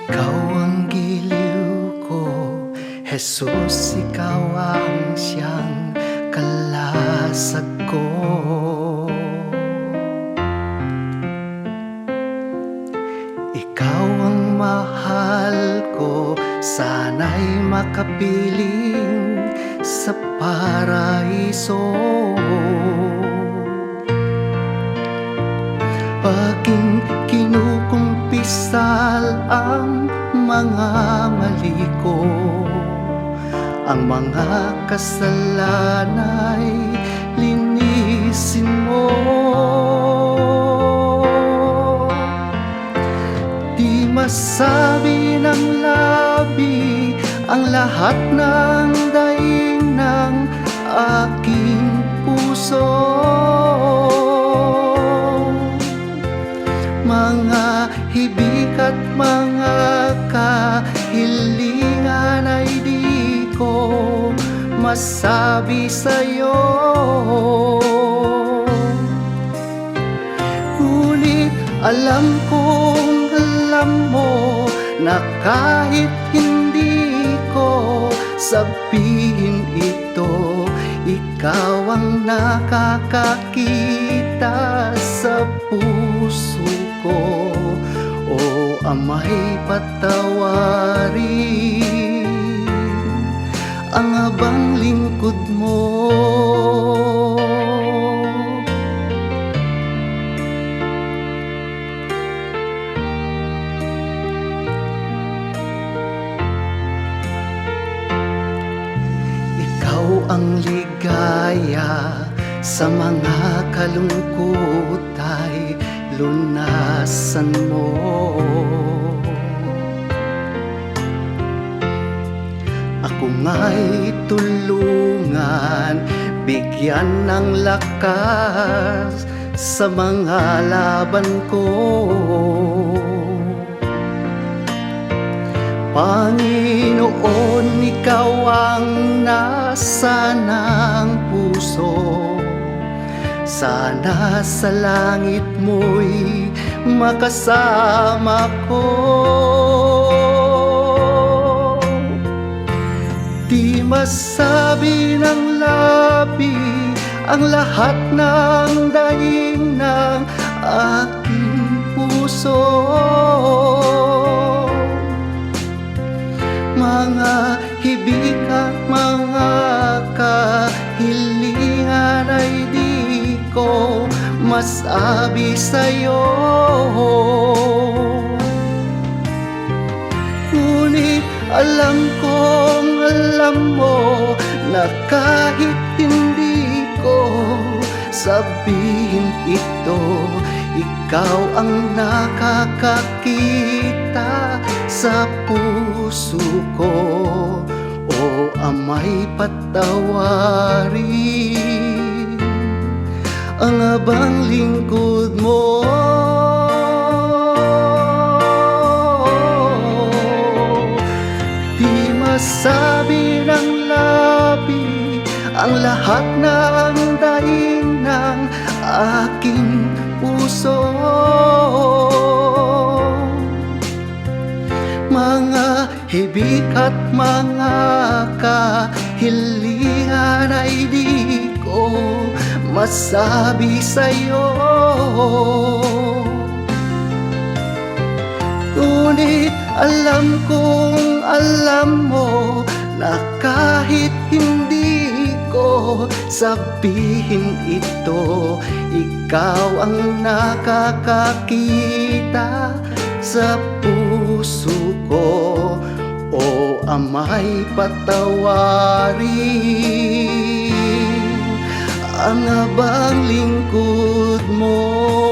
Ikaw ang giliw ko, Jesus, ikaw ang siyang kalasag ko. Ikaw ang mahal ko, sana'y makapiling sa paraiso. Paging kinukumpisal ang mga mali ko, ang mga kasalanay linisin mo. Di masabi ng labi ang lahat ng daing ng aking puso. Mga hibik at mga kahilingan ay di ko masabi sa'yo. Ngunit alam mo na kahit hindi ko sabihin ito, ikaw ang nakakakita sa puso ko. O Ama'y patawarin ang habang lingkod mo. Ikaw ang ligaya sa mga kalungkot ay lunasan mo. Ako nga'y tulungan, bigyan ng lakas sa mga laban ko. Panginoon, ikaw ang nasa ng puso, sana sa langit mo'y makasama ko. Di masabi ng labi ang lahat ng daing ng aking puso. Mga hibik at mga kahilingan ay di ko masabi sa'yo. Ngunit alam mo na kahit hindi ko sabihin ito, ikaw ang nakakakita sa puso ko. O Ama'y patawarin ang habang lingkod mo. Di masabi ng labi ang lahat ng daing ng aking puso. Mga hibik at mga kahilingan ay di ko masabi sa'yo. Ngunit alam mo na kahit hindi ko sabihin ito, ikaw ang nakakakita sa puso ko. O Ama'y patawarin ang habang lingkod mo.